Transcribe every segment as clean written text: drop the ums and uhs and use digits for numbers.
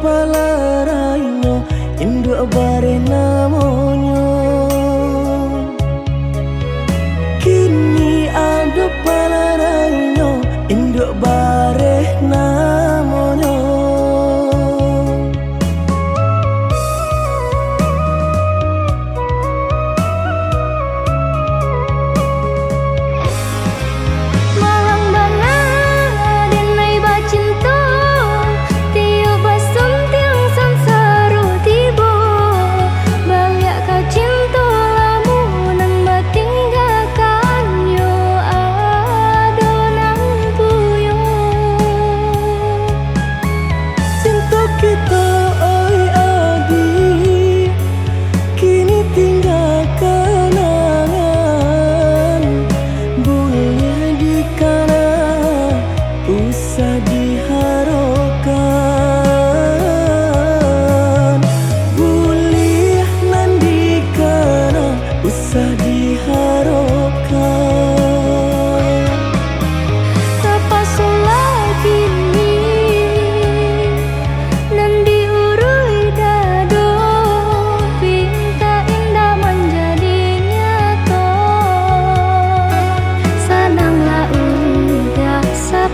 palaraino induk bare namonyo. Kini ada palaraino induk bare namonyo.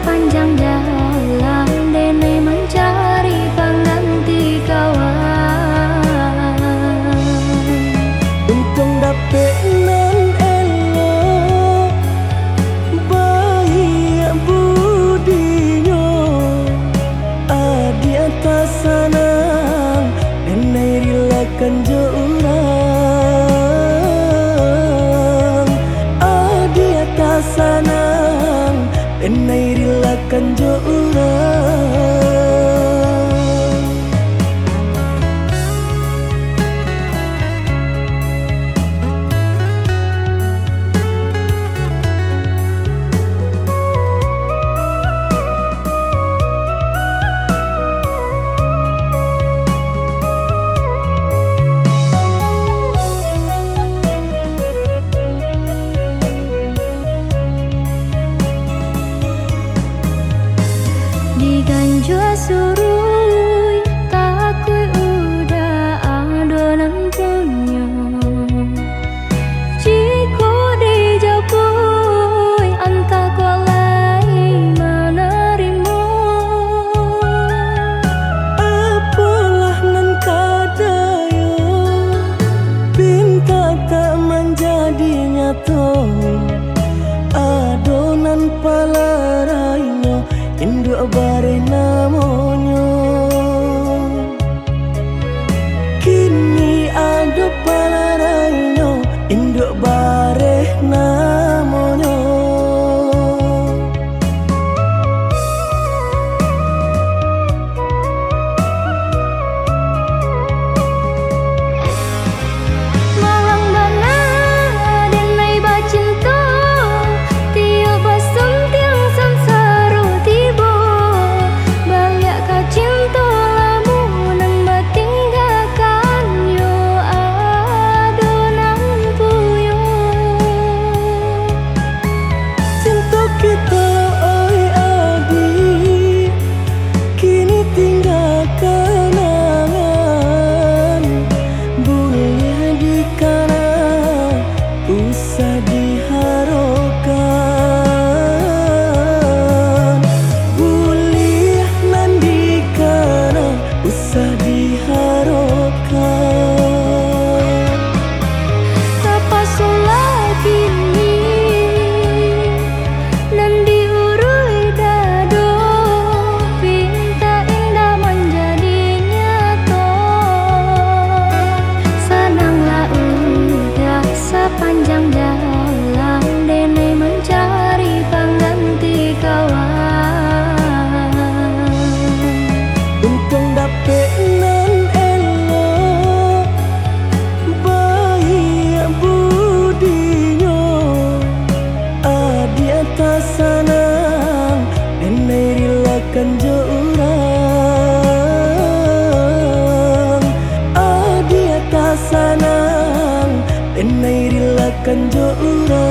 Panjang jalan dene mencari pengganti kawan. Untung dapet nan elok baik budinyo, adi atas sanang dene rilakan jo urang. Adi atas sanang enai rilakan jo urang. Diganjo surui takui udah adonan punyo. Jiko dijapui anta kolai menerimo. Apalah nan kadayo pinta tak menjadi nyato. Adonan palaraino induk bare namonyo. Kini ada palaraino induk bare namonyo. Malang bana denai bacinto tiup basum tiang samsaro tibo. Balik ka cinta lamu nang batinggalkan yo adonan puyo. Cinta kita oi adi kini tinggal kenangan. Boleh dikana usah diharapkan. Boleh nan dikana usah diharapkan. Apa solat kini nan diurui dado pinta indah menjadi nyato. Senanglah udah sepanjang jalan dene mencari pengganti kawan. Untung dapet nan elok baik budinyo, adi atas sanang dene rilakan jo urang. Adi atas sanang dene rilakan jo urang.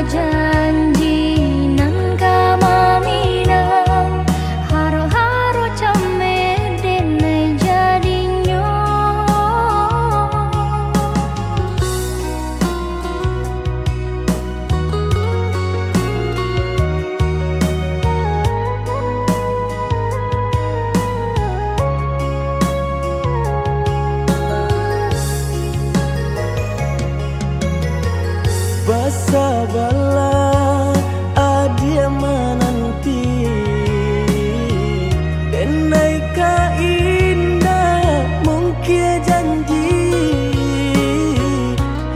janji nang kamaminang haro-haro came denai jadinyo. Bersabarlah adia menanti denai ka indah mungkin janji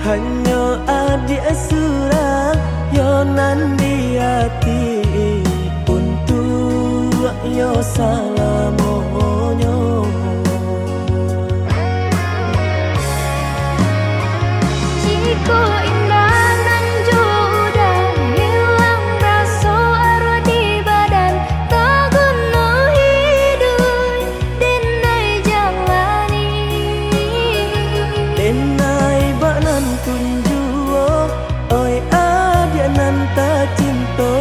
hanya adia surah yonan di hati untuk yo salamonyo. Jiko indah nan udah hilang rasa arwah di badan tak guna hidup denai jalani Denai banan tunjuo oi adia nan ta cinta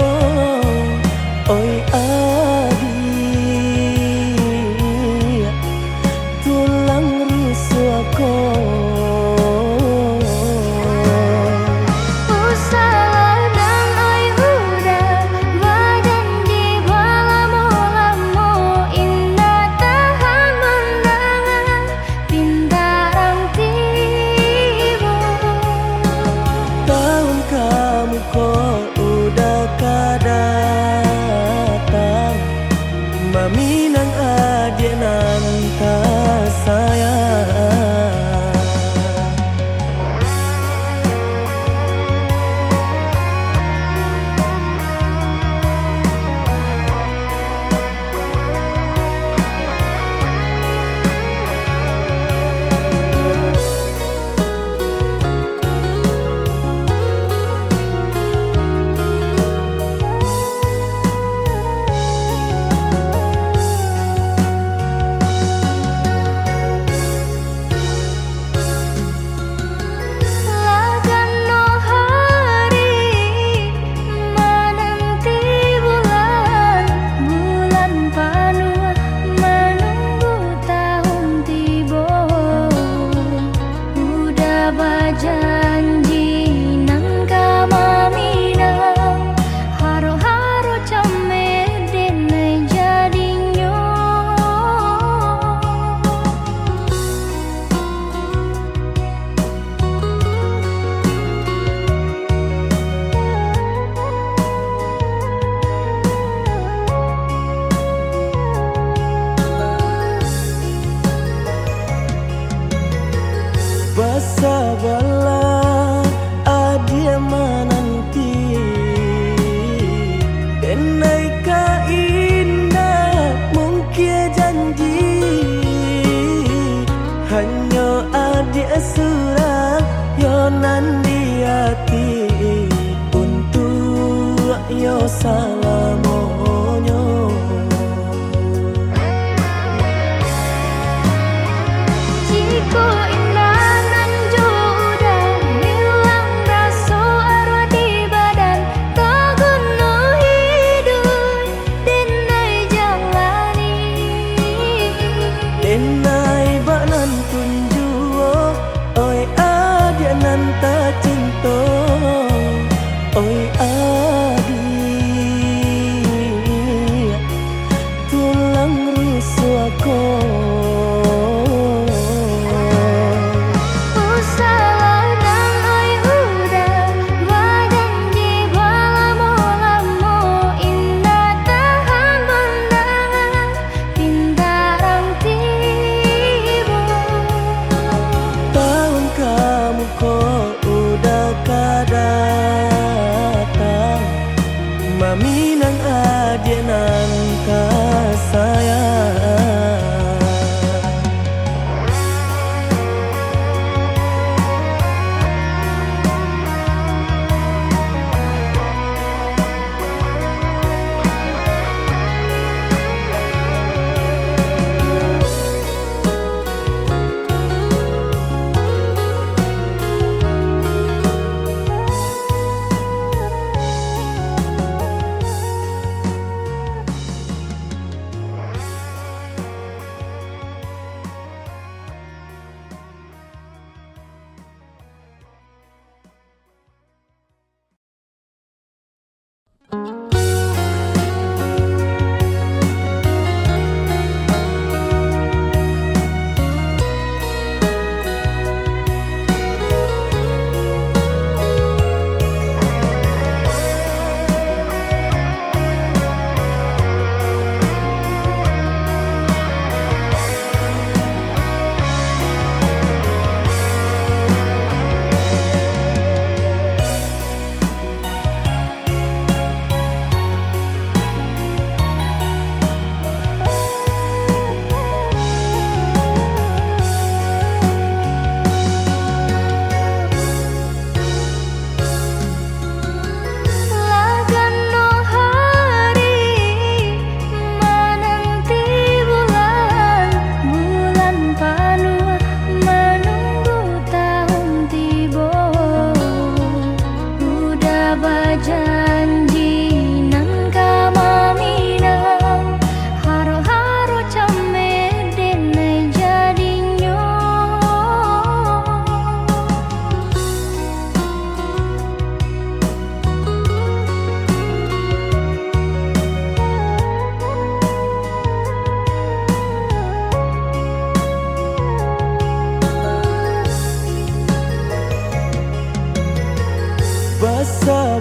oi adia tulang rusakku. Maminang adik nan tak sayang. Janji nang kamaminang haro-haro came denai jadinyo. Bersabarlah adia menanti denai ka indah mungkin janji hanya adia surah yonan di hati untuk yo salamonyo. Jiko indah nan udah hilang rasa arwah di badan tak guna hidup denai jalani Denai banan tunjuo oi adia nan ta cinta oi adia tulang rusakku. Kau udah datang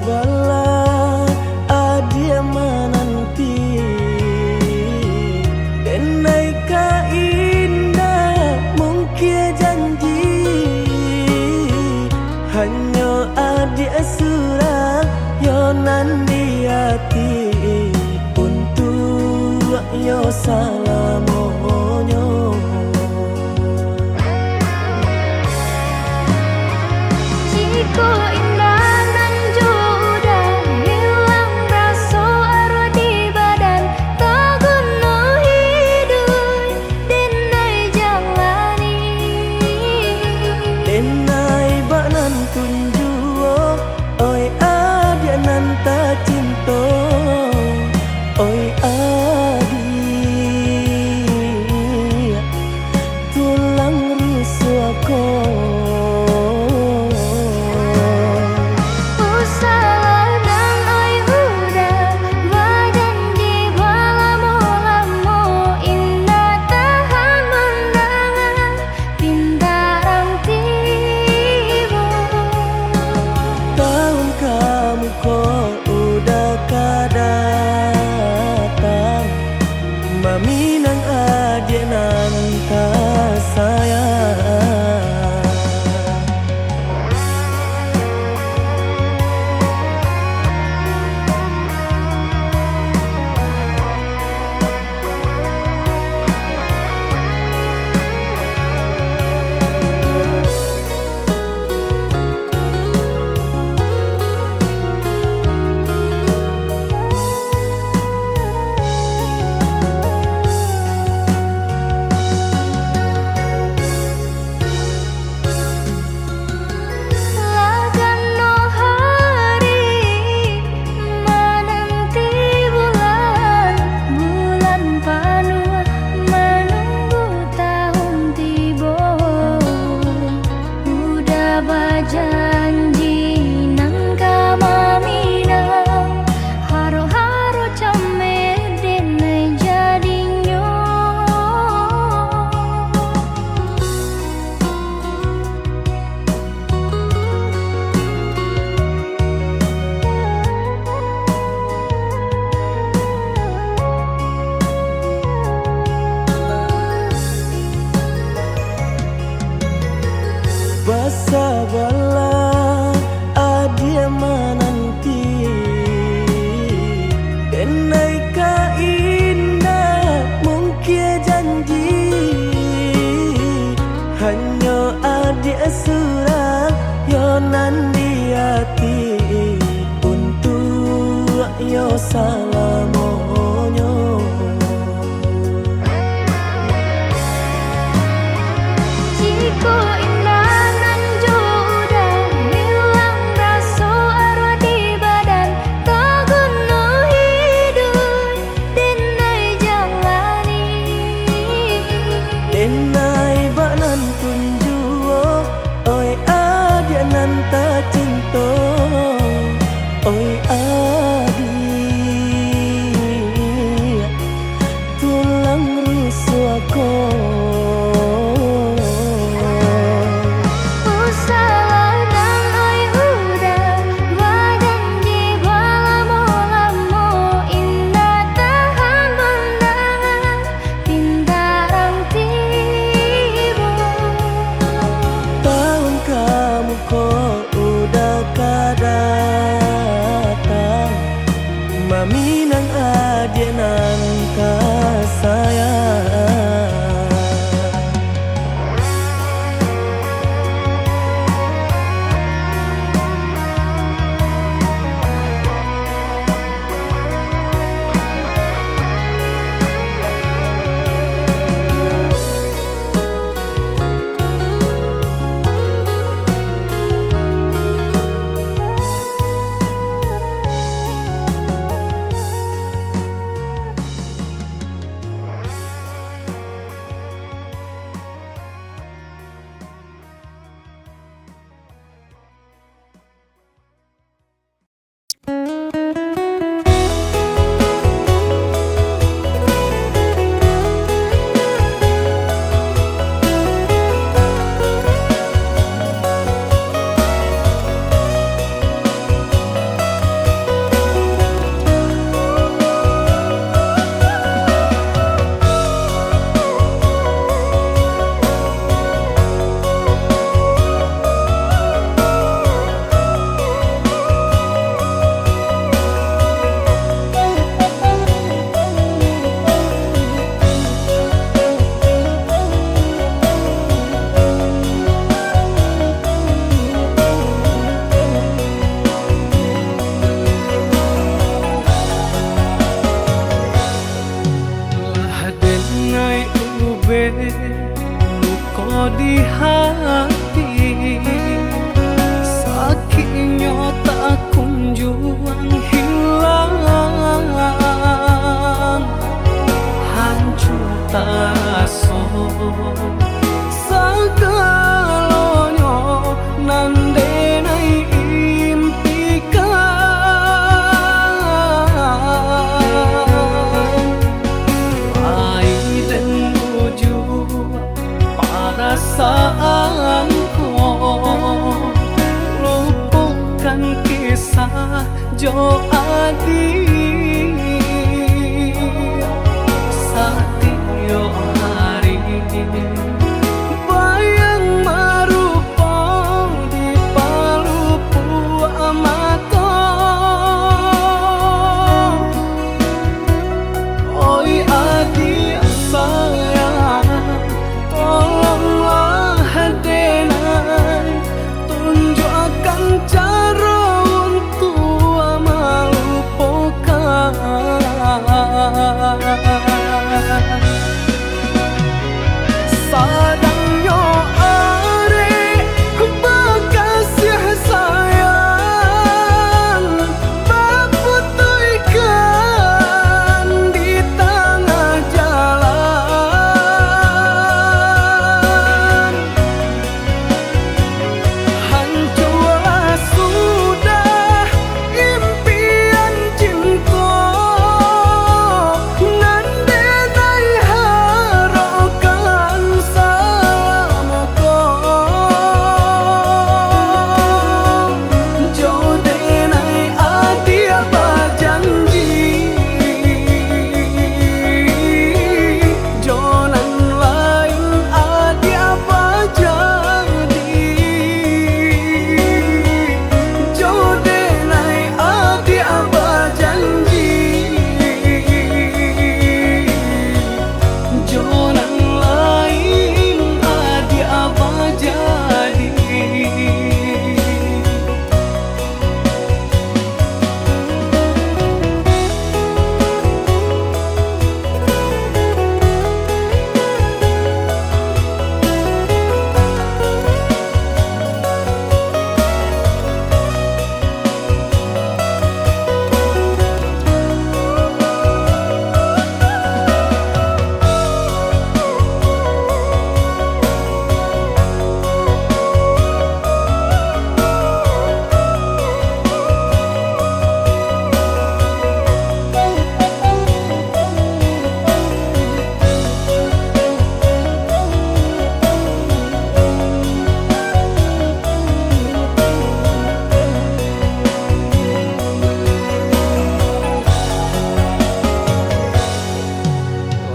bala adia menanti denai ka indah mungkin janji hanya adia surah yonan di hati untuk yo salamonyo. Jika indah nan sudah hilang rasa arwah di badan tak guna hidup denai jalani Denai banan tunjuo oi adia nan ta cinta oi adi tulang rusuhku Maminang adia nan ta sayang. Janji nang kamaminang haro-haro camer denai jadinyo Basa bala adia menanti denai ka indah mungkin janji hanya adia surah yonan di hati untuk yo salamonyo. Jika indah nan sudah hilang rasa arwah di badan tak guna hidup denai jalani Denai banan tunjuo oi adia nan ta cinta oi adi tulang rusuhku Maminang adia nan ka sayang. taraso sagalonyo nandenai impikan ai dan menuju perasaanku lupakan kisah Jo Adi Satyo hari bayang marupa di palupu amato oi Adi sayang tolonglah denai tunjukkan cara untuk melupakan sadangnya are bekasih sayang berputihkan di tengah jalan hancurlah sudah impian cinta nandenai harapkan salamku jodenai adi apa janji jonan lain adi apa jadi jodenai adi apa janji jonan lain adi apa jadi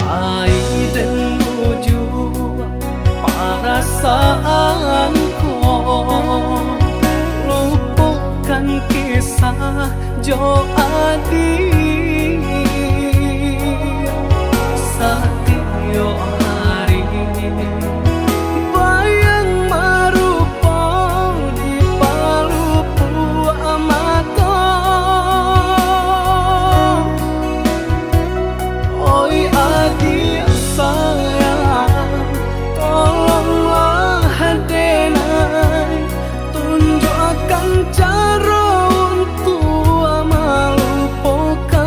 ai dan menuju perasaanku lupakan kisah Jo Adi Satyo hari bayang marupa di palupu amato oi Adi sayang tolonglah denai tunjukkan cara untuk melupakan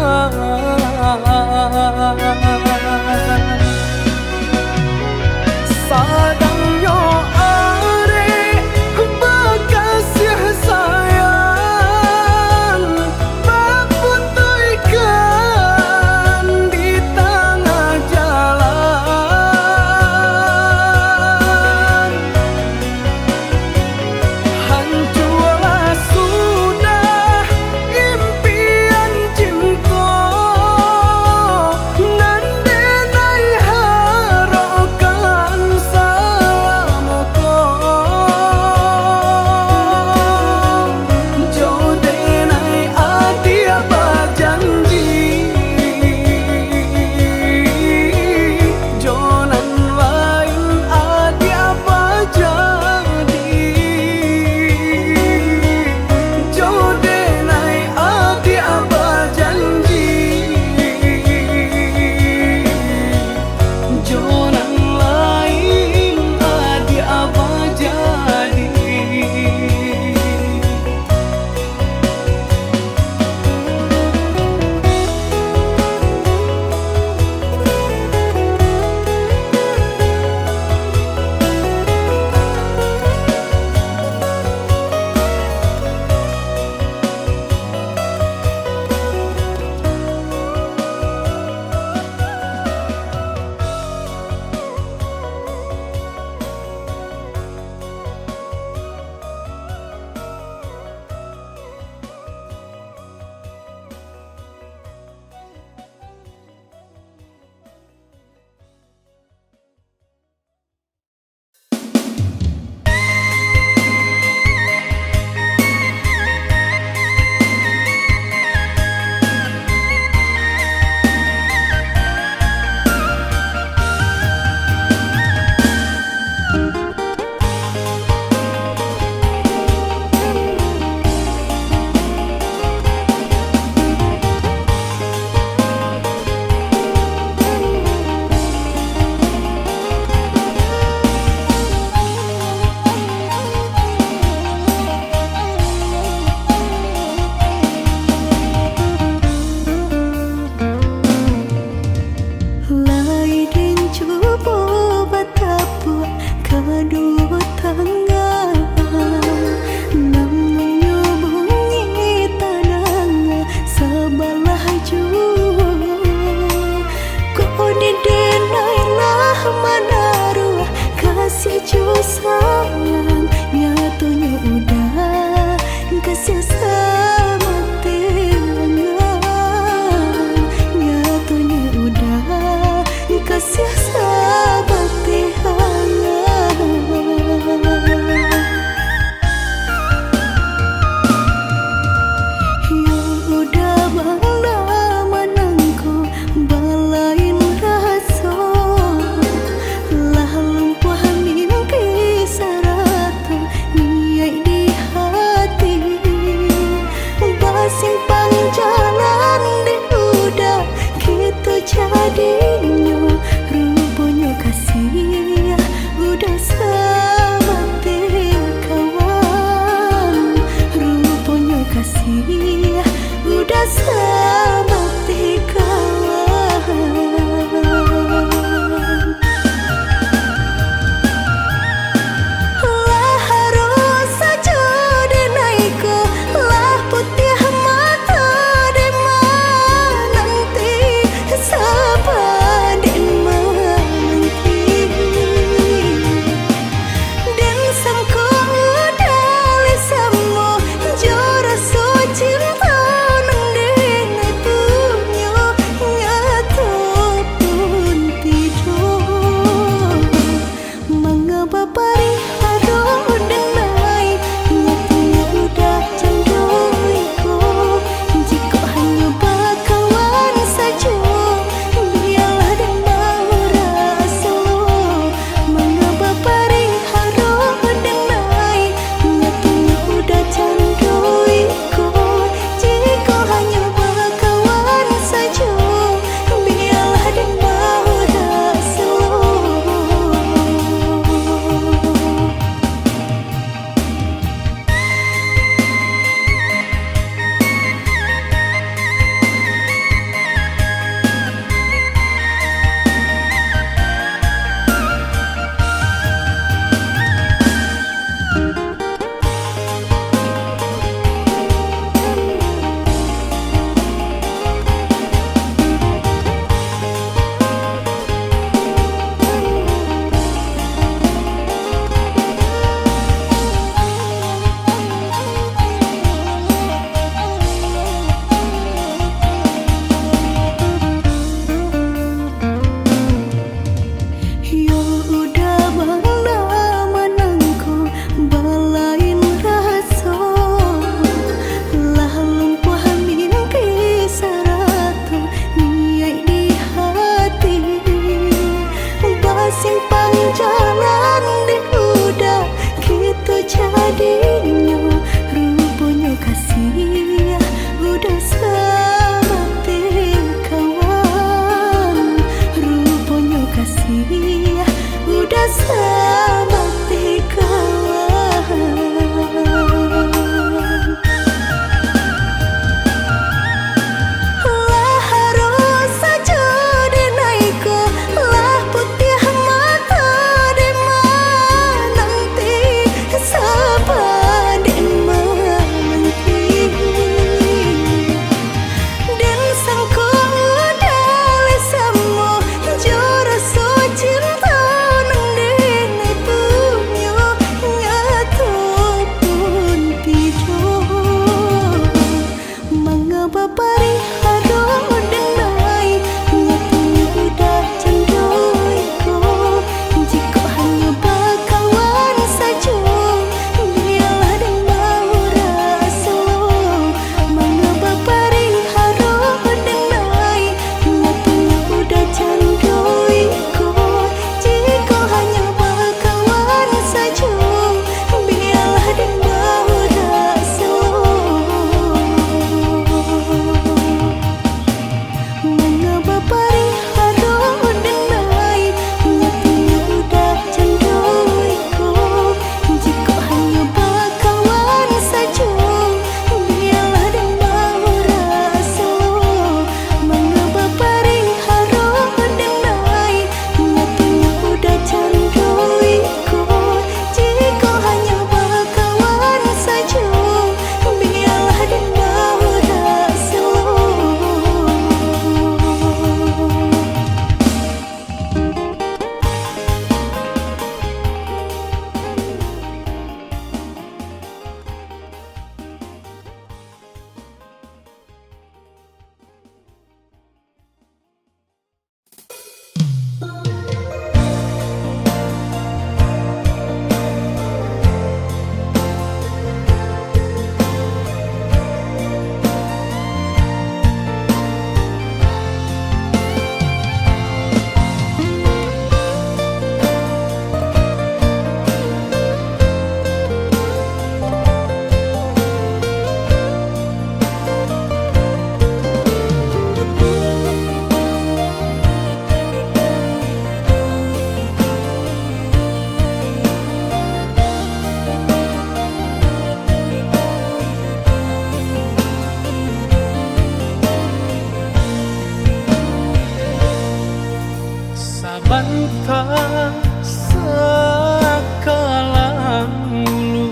Bantah sakalang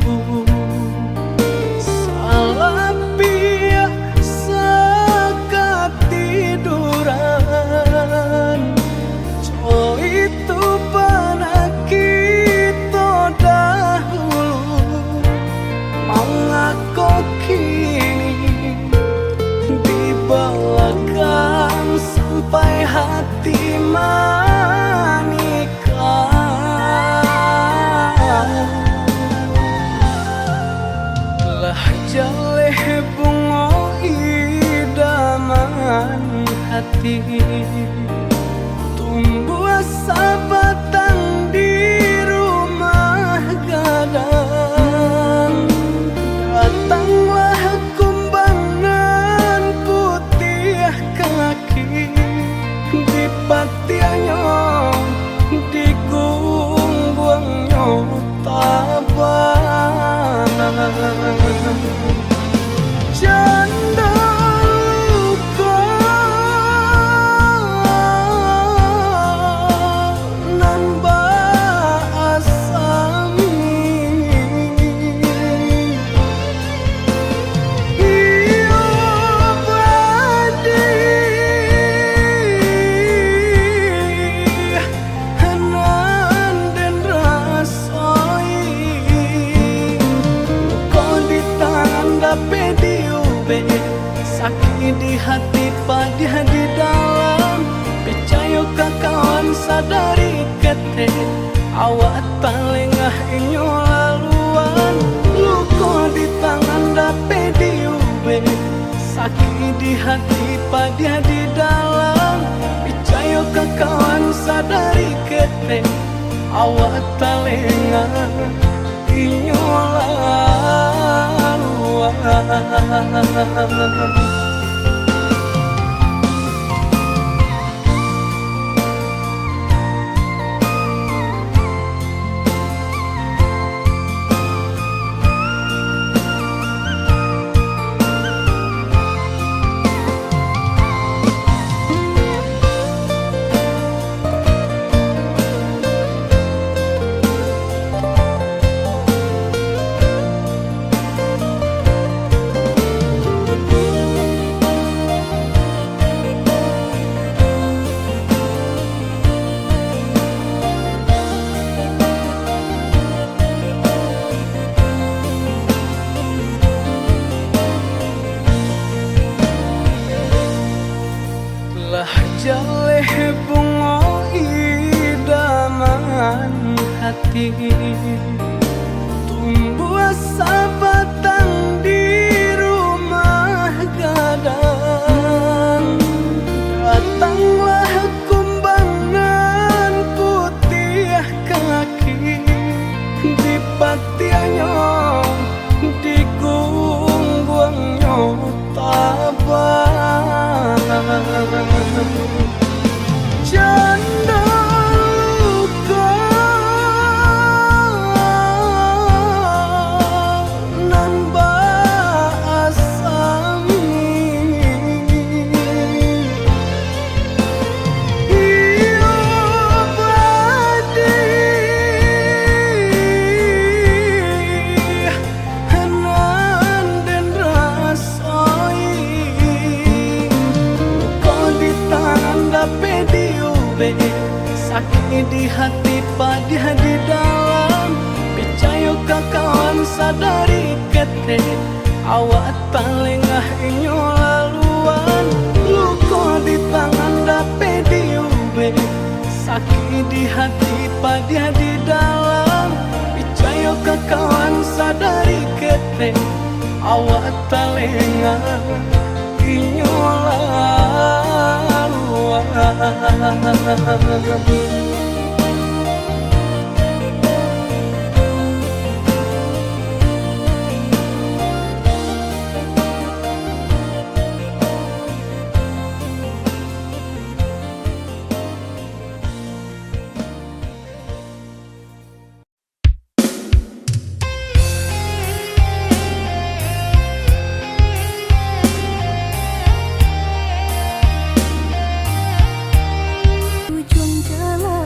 ulu salah pihak sakatiduran co itu pada kita dahulu mengaku kini dibalakan sampai hati jaleh bunga idaman hati tumbuh sabatang di rumah gadang datanglah kumbangan putih kaki di patiannya di gungguangnya tabana janda luka nan basami iyo badi hanan dan rasoi dapat diube sakit di hati pada di dalam percaya kawan sadari kete awak talengah inyo laluan luka di tangan dapat diube sakit di hati pada di dalam percaya kawan sadari kete awak talengah inyo laluan. hati. Tumbuh sabatang di rumah gadang, datanglah kumbangan putih kaki di patiannya, di gunggungnya tabang. Janda luka nan basami, iyo badi hanan dan rasoi. Kau di tangan dape diube, sakit di hati padih di dalam. Percaya ke kawan sadari kete, awak tak lengah inyo laluan. Luka di tangan dape diube, sakit di hati padih di dalam. Percaya ke kawan sadari kete, awak tak lengah inyo laluan. Ujung jalan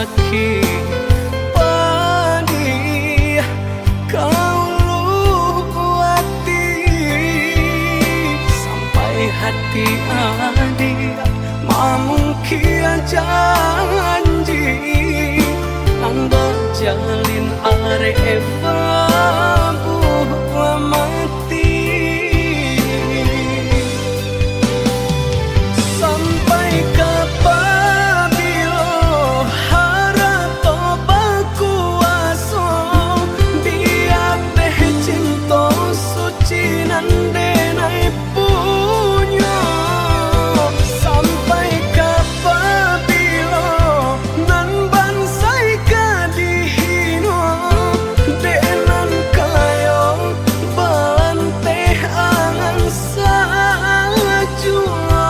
sakit pedih kau hati sampai hati adik mamungkin janji nang berjalin arep buah mati sampai kapabilo harap toba kuaso biar teh cinta suci nandenai punya sampai kapabilo nan bansai kadihino denan kayo bante angan sajua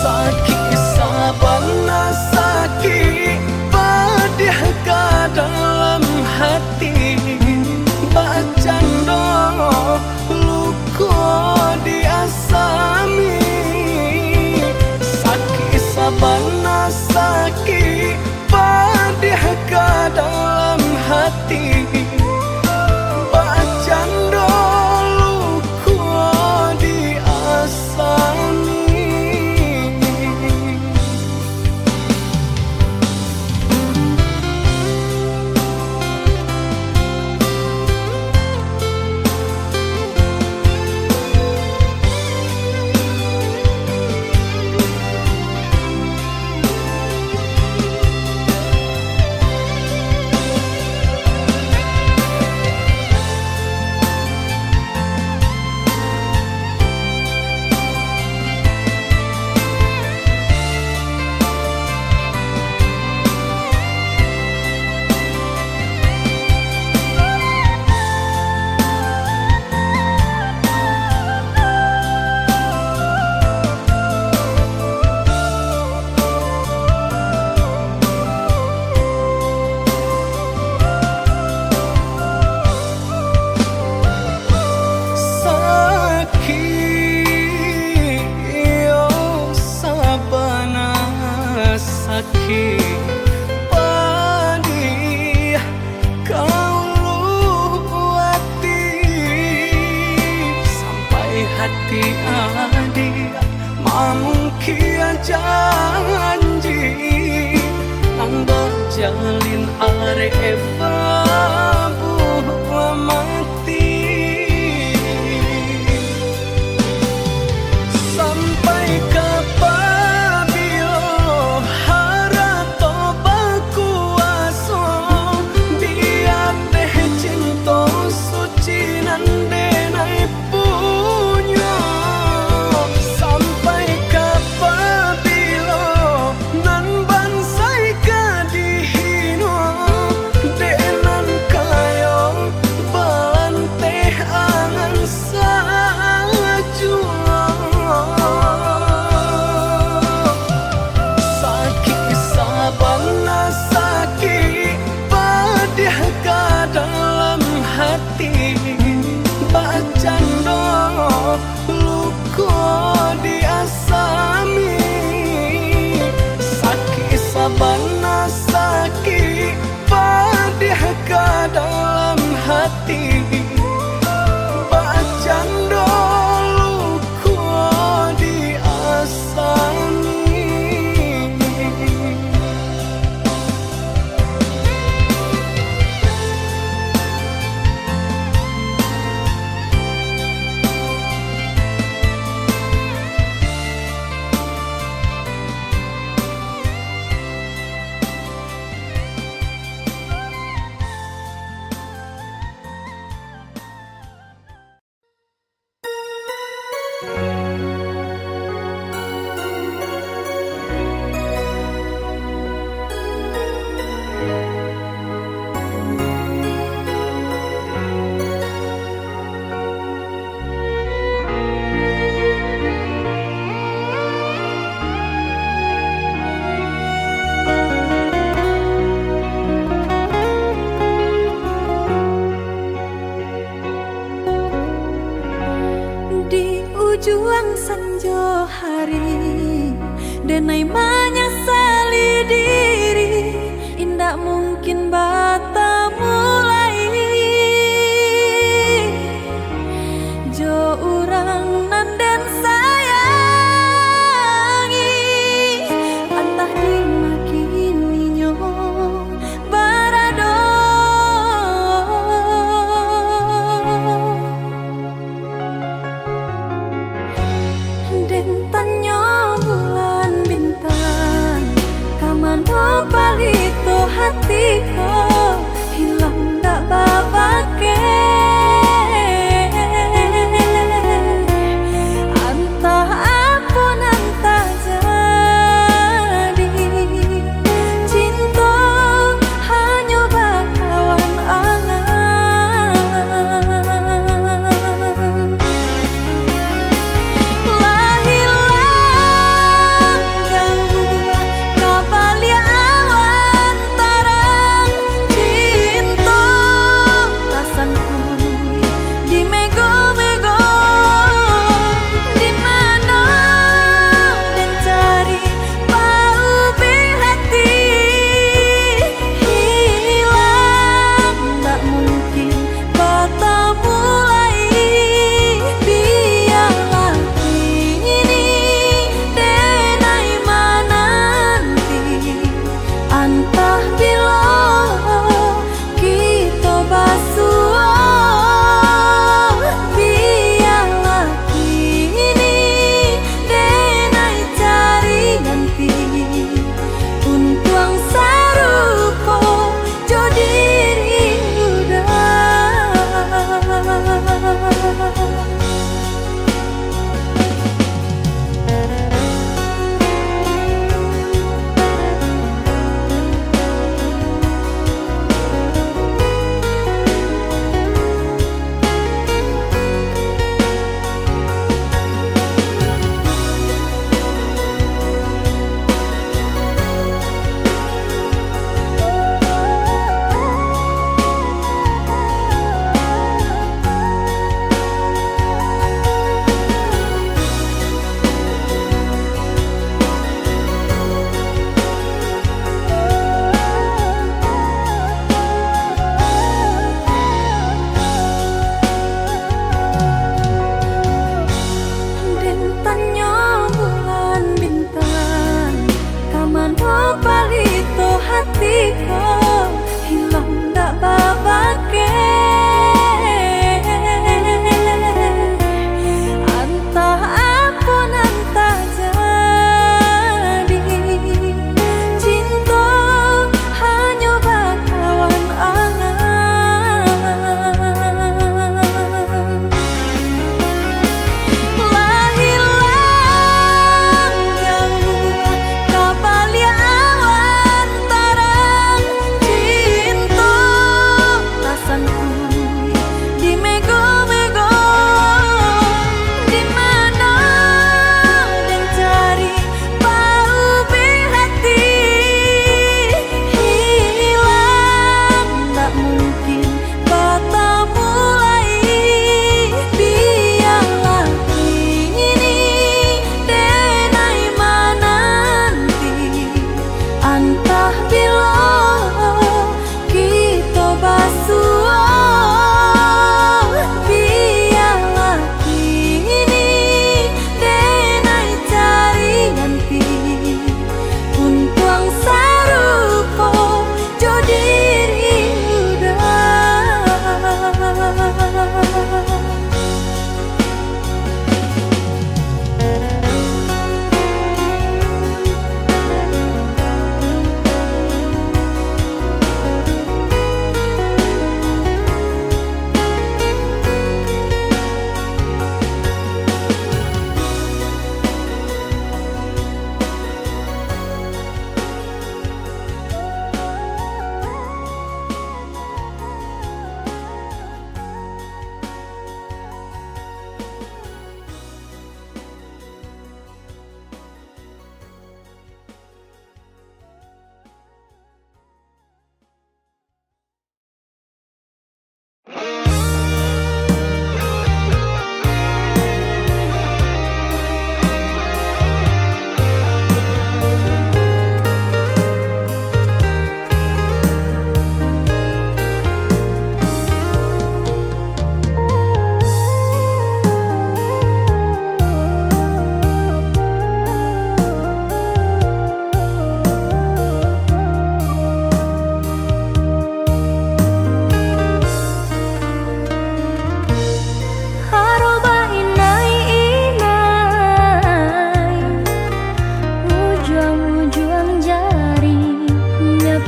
sakit sabana sakit pedih ke dalam hati bacando luko diasami sakit sabana sakit pedih ke dalam hati bacando luko diasami. Sakit pedih kau hati sampai hati adik mamungkin janji nang berjalin arep buah mati sampai kapabilo harap toba kuaso biar teh cinta suci nandenai punya sampai kapabilo nan bansai kadihino denan kayo bante angan sajua sakit sabana sakit pedih ke dalam hati bacando luko diasami sakit sabana sakit pedih ke dalam hati bacando luko diasami. makin bata mulai jo urang nan den sayangi antah di makin ninyo barado den tanyo bulan bintang kamano palito hatiku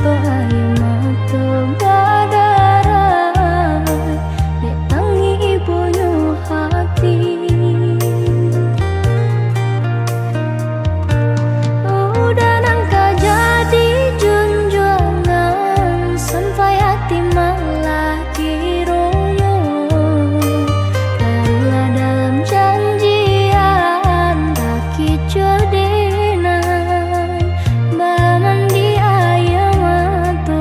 to aye mato badarai dek tangi ibunya hati. Udah nangka jadi junjungan sampai hati malah kirungu. Karena dalam janjian tak kicodenan baman di ayam atau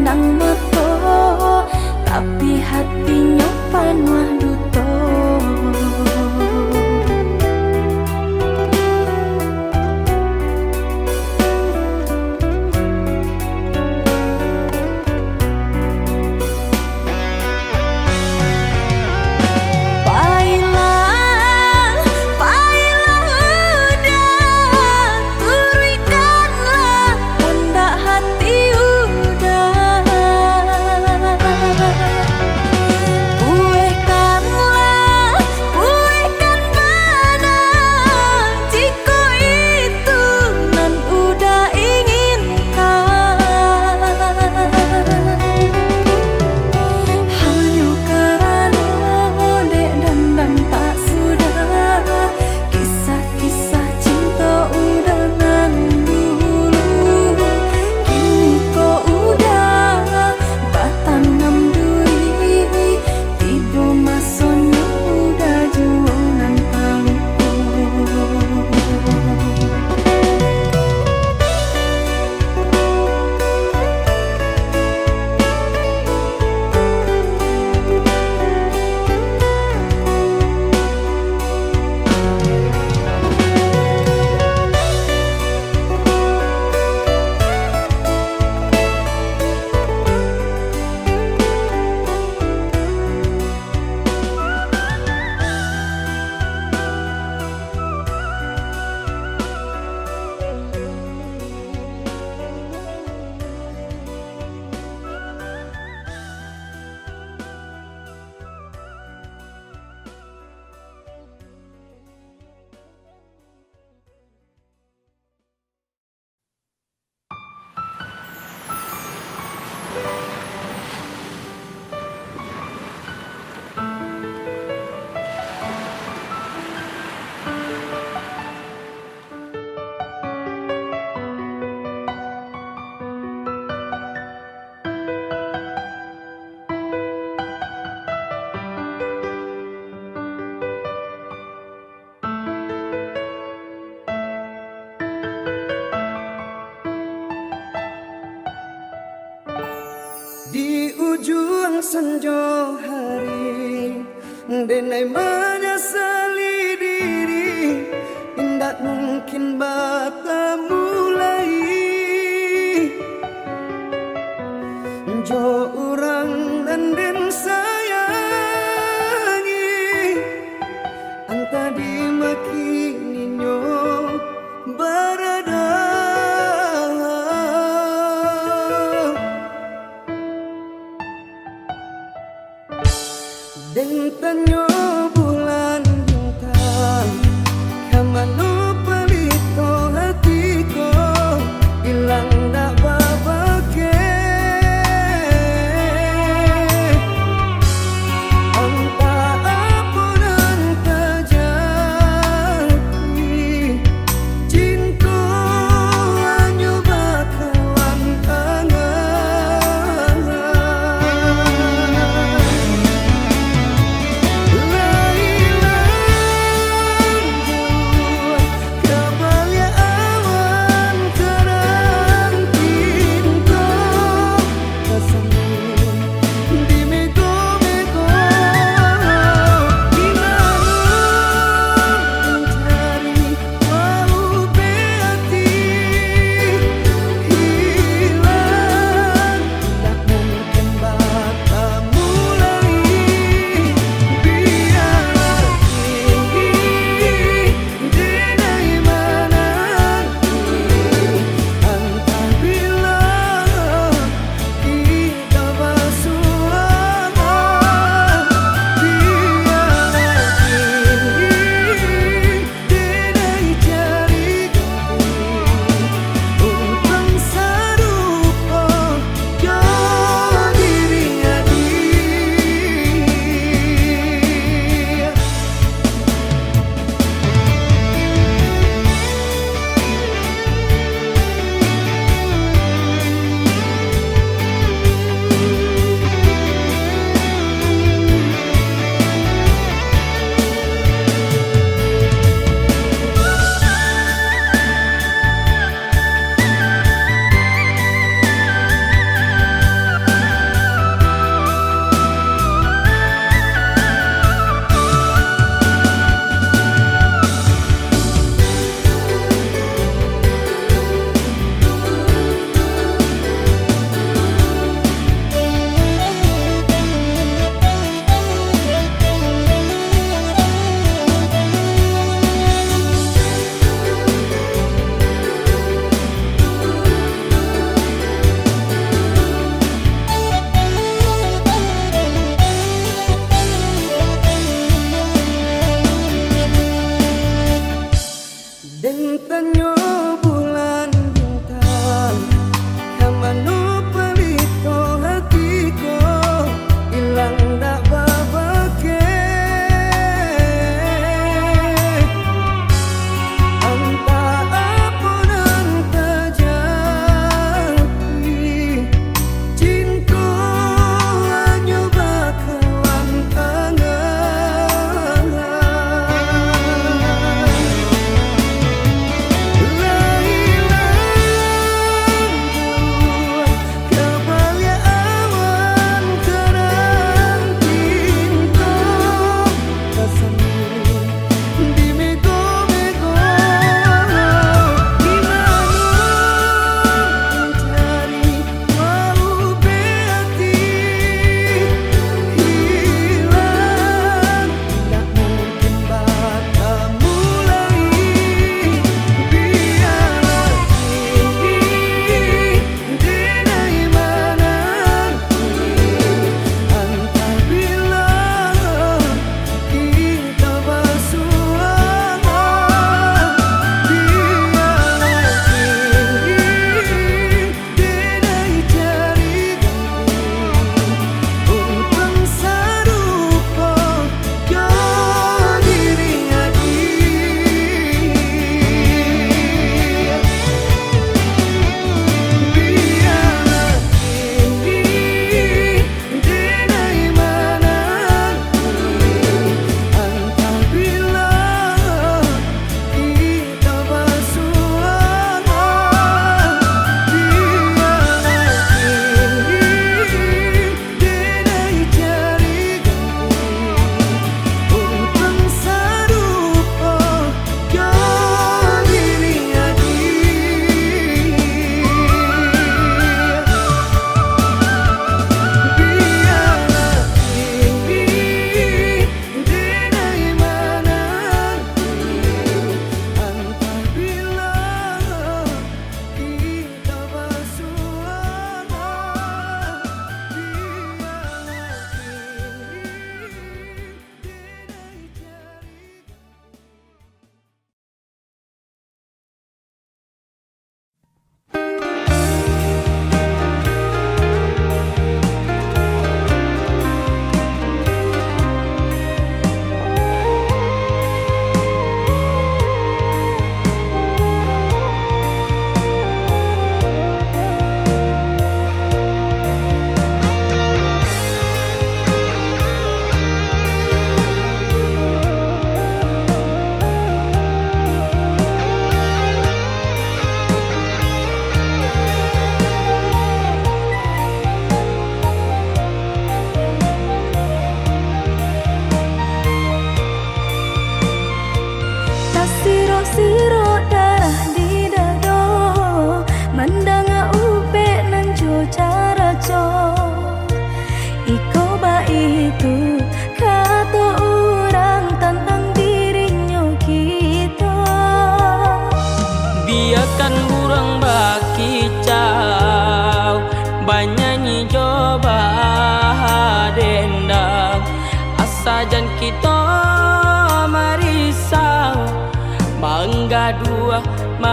pandang mata, tapi hatinya panah duto. Di ujung senja hari, denai menyesali diri, indak mungkin bertemu lagi. Jo orang dan den sayangi, anta dimaki ninyo berada. Dan tanyo bulan bintang, kamano palito hatiku, ilang dak babake. Anta apunan terjadi, cinta hanya bakalan angan.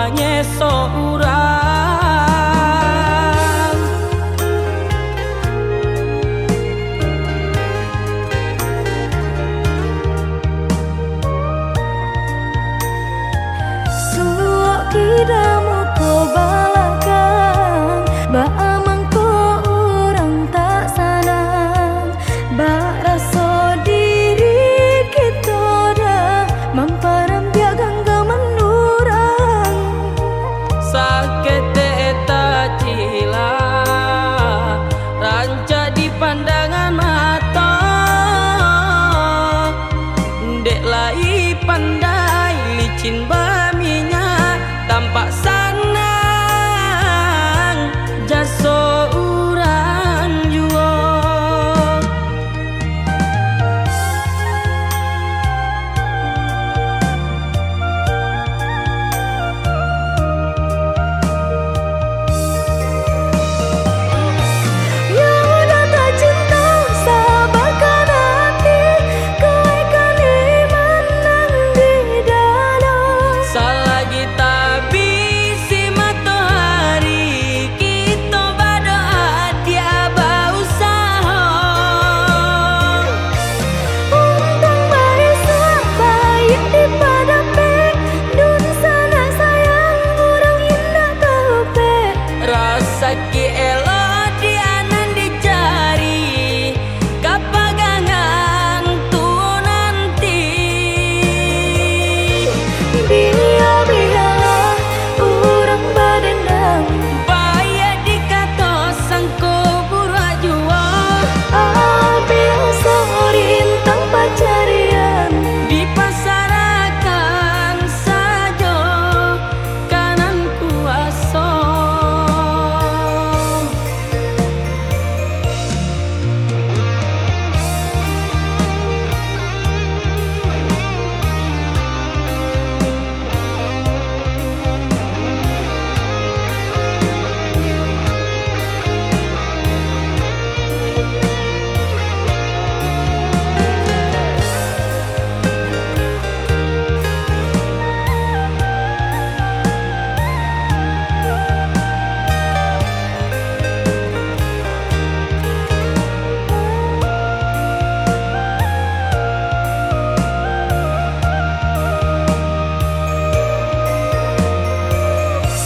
panyeso urang. Suok kidamu ko balakan, ba amang ko urang tak sanang, ba rasa diri kita dah mamparam biagang menurang. Sakit tak cila ranca di pandangan mata, dek lai pandai licin baminya tampak sanang jaso urang jua. Yang udah tak cinta sabarkan hati, kebaikan iman nang di dalam. Selagi tak bisi matahari, kita berdoa tiada usaha. Untung baik sabayang di padape, dun sana sayang orang indah tahu pe. Rasa ki elo dianan dicari, kapagangan tu nanti. Biar-biarlah orang berdendam, Bayar dikata sangko burak jua, ambil sorintang pacarian. dipasarakan saja kanan kuasa.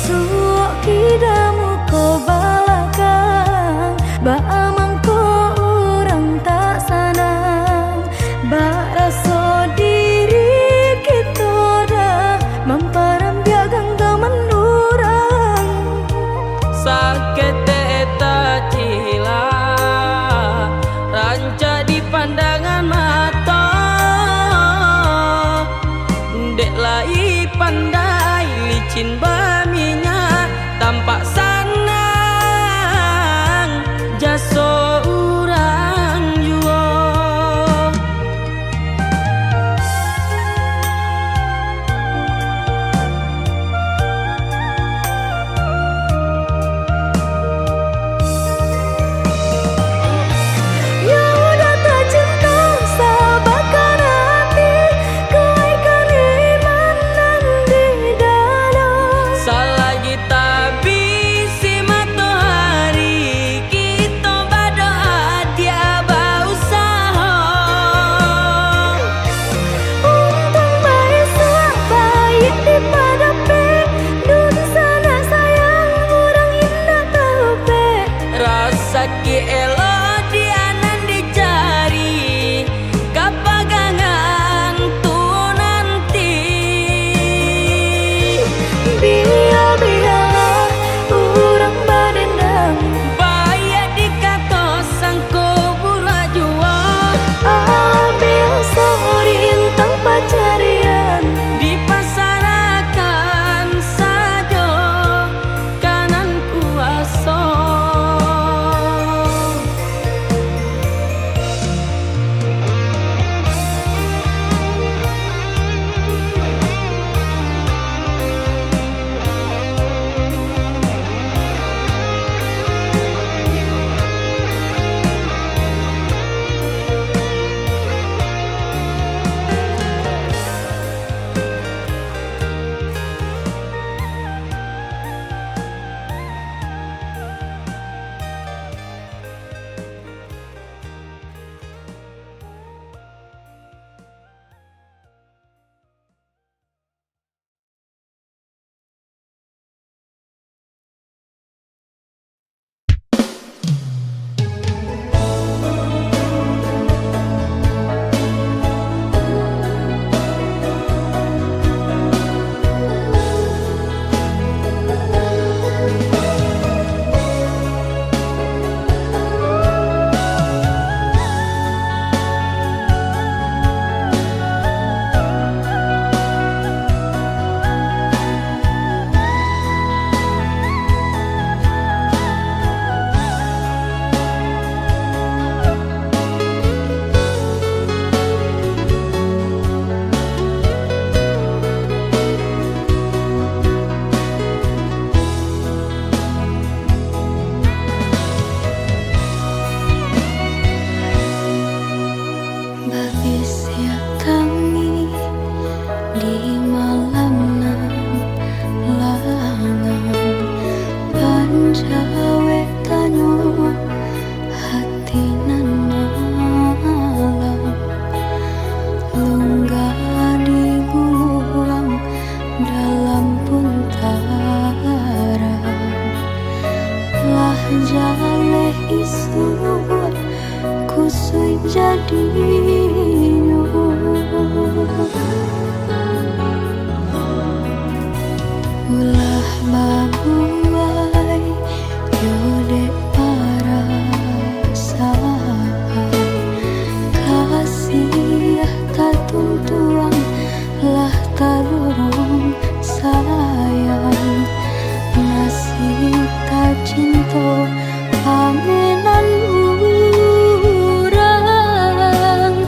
Suok kidamu ko balakan, ba amang ko orang tak sanang, ba rasa diri kita dah mamparam biagang menurang. Sakit tak cila ranca di pandangan mata, dek lai pandai licin baminya tampak sanang jaso urang jua. Yang udah tak cinta sabarkan hati, kebaikan iman nang di dalam. jadinya. Ulah babuai yode parasaan, kasih tatuntuan lah tarurung sayang, nasib tak cinta pamenan urang.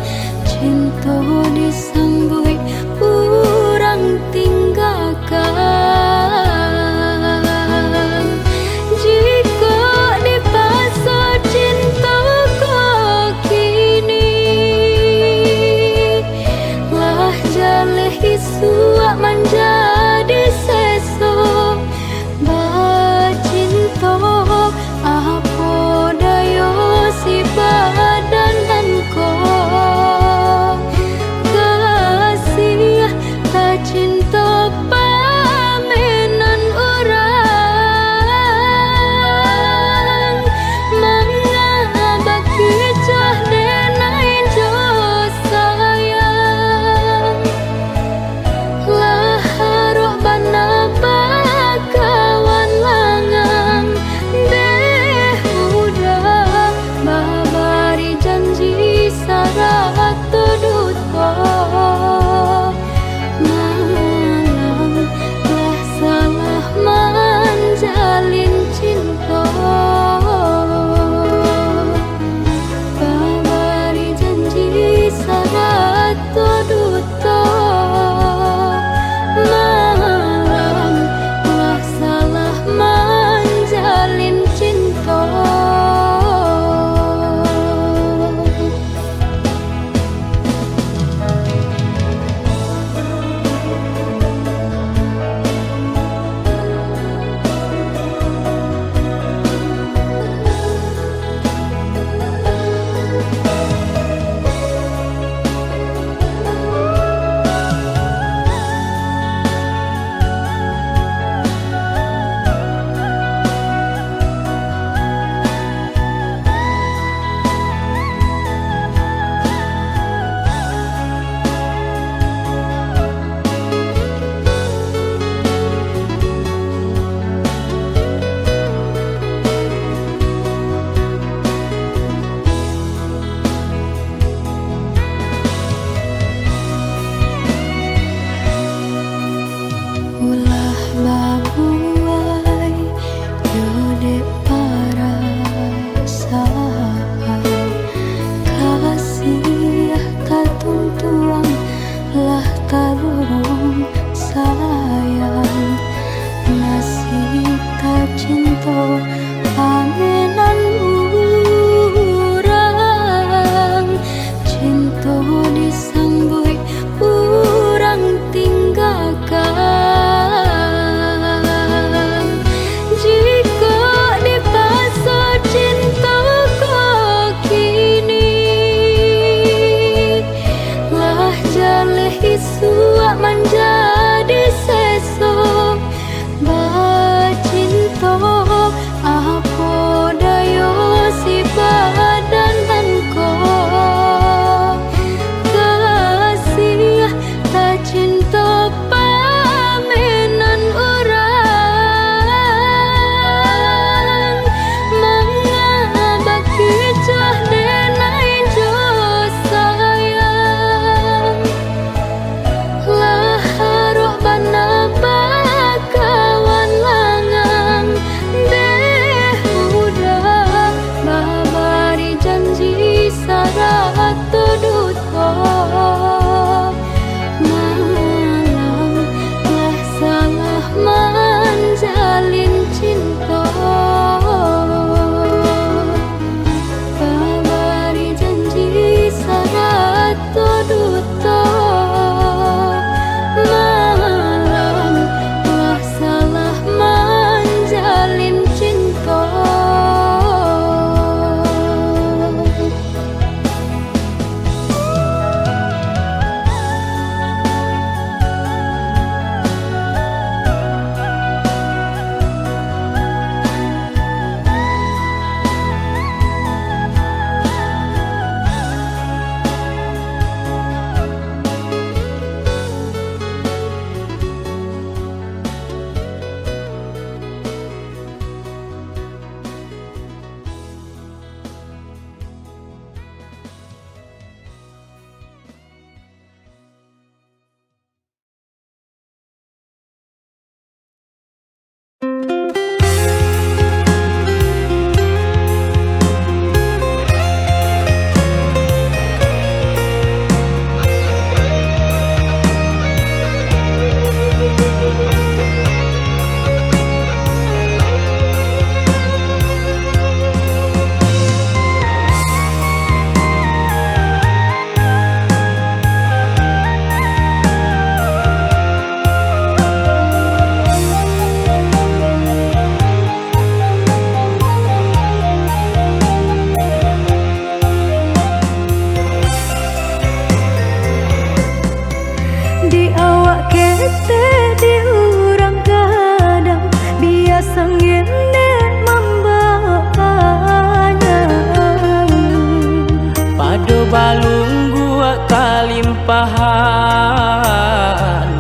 limpahan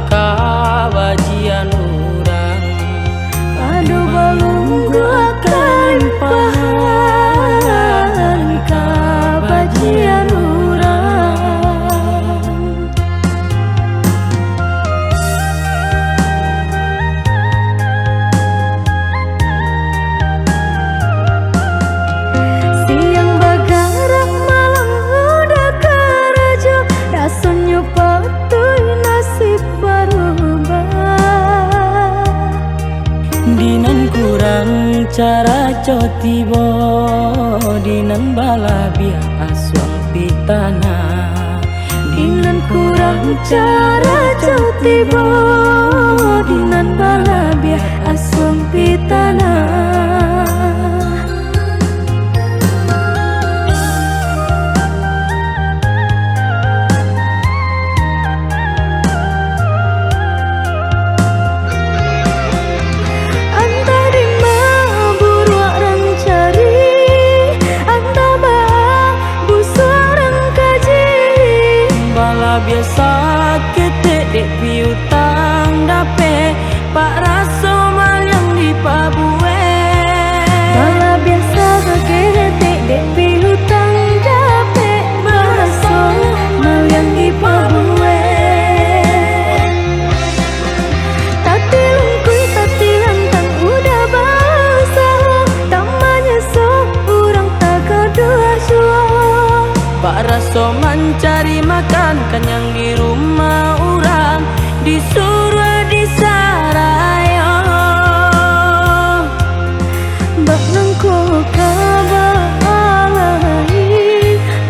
kabajian urang. Anu balunggu akan limpahan kabajian urang. Siang bagarang malam udah karajo, rasanya patuh nasib berubah. Dinan kurang cara cotibo, dinan balabia aswang pitana. Dinan kurang cara cotibo, dinan balabia aswang pitana. Biasa ketek dek piutang dape pak raso mal yang di pabue. Bala biasa ketek dek piutang dape pak raso mal yang di pabue. Tati lungkui tati lantang udah basa, tamanya so urang tak kedua suo. Pak raso mencari makan kenyang di rumah orang, disuruh disarayo. Bak nangko kabalai,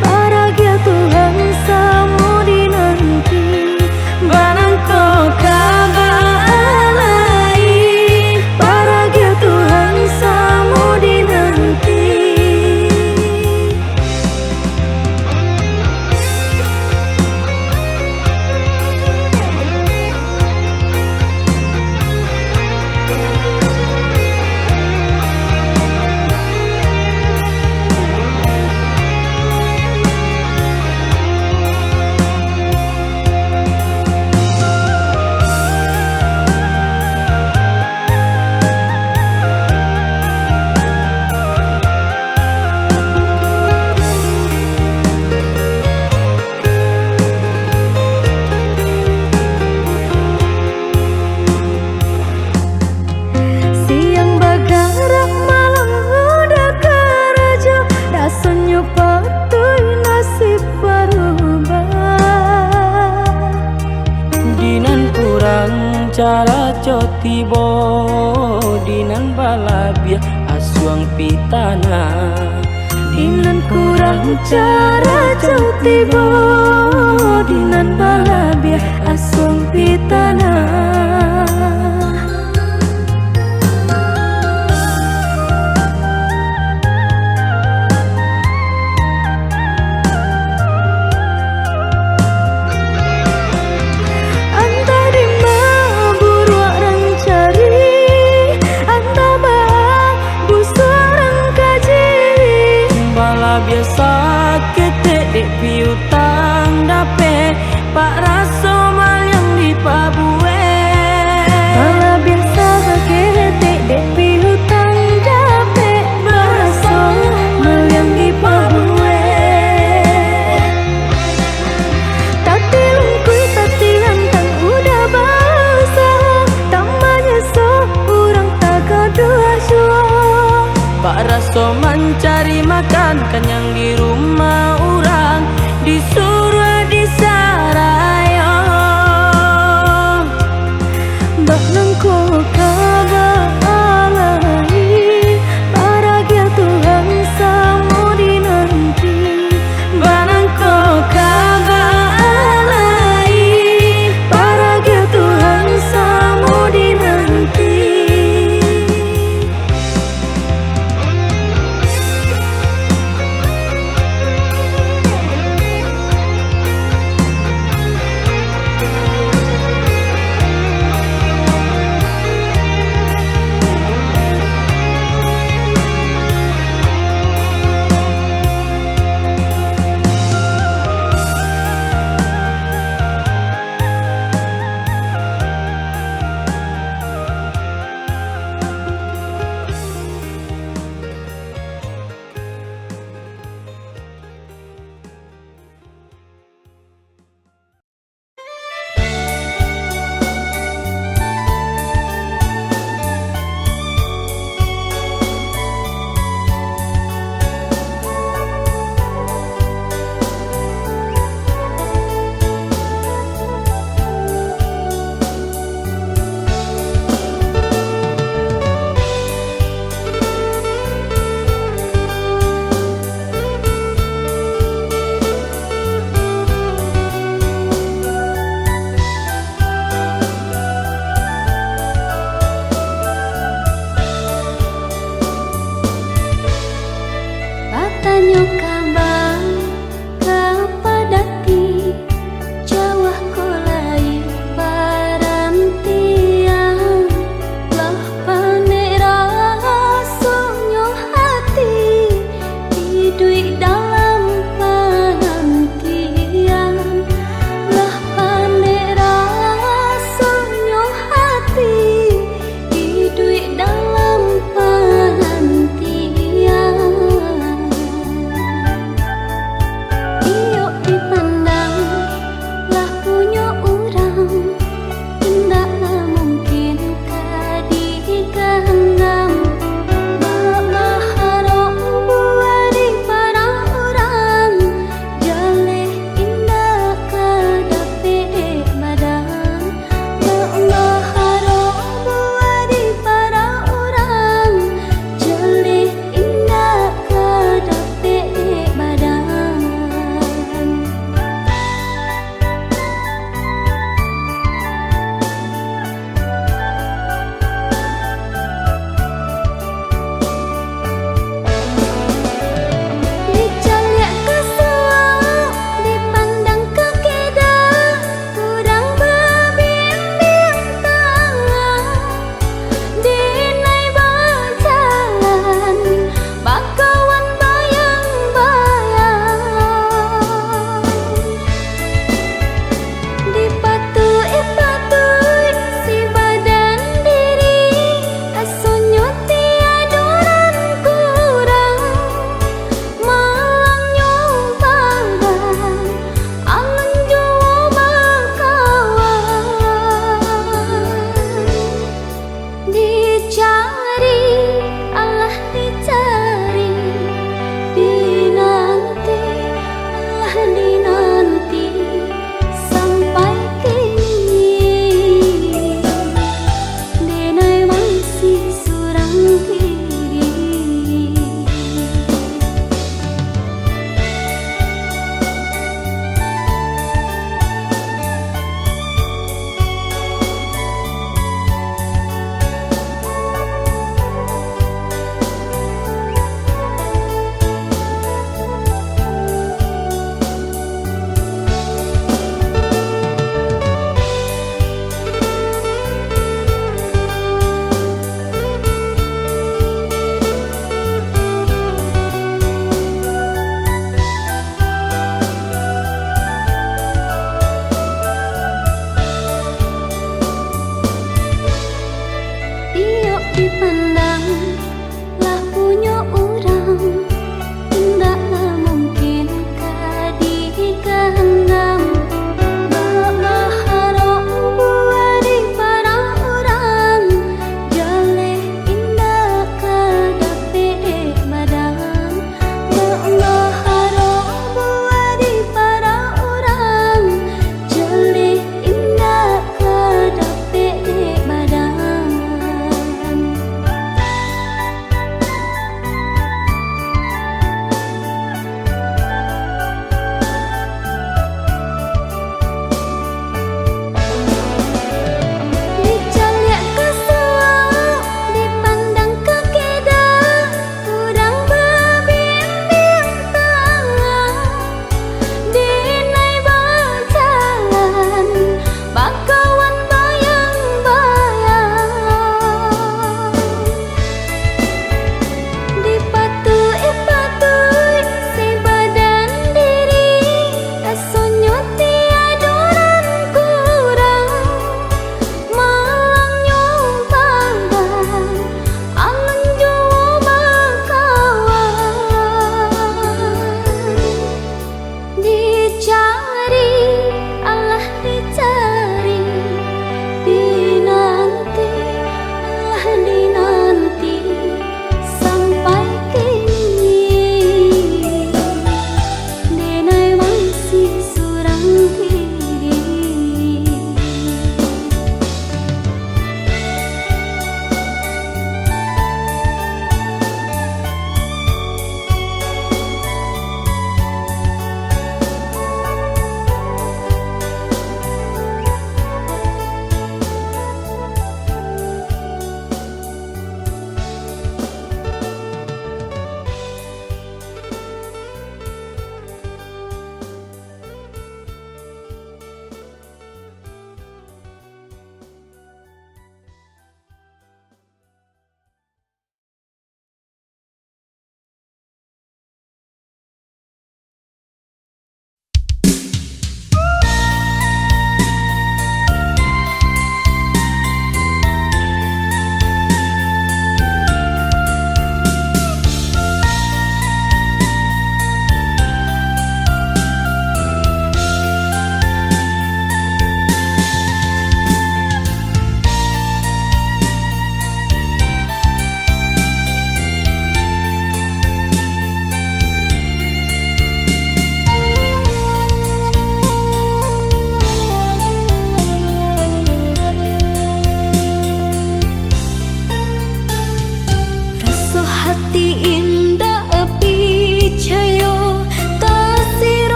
paragia Tuhan samu dinanti. Barangko kabalai, Paragia Tuhan samu dinanti. Rasanya patuh nasib berubah. dinan kurang cara cotibo, dinan balabia aswang pitana. Dinan kurang cara cotibo, dinan balabia aswang pitana. Biasa ketek dek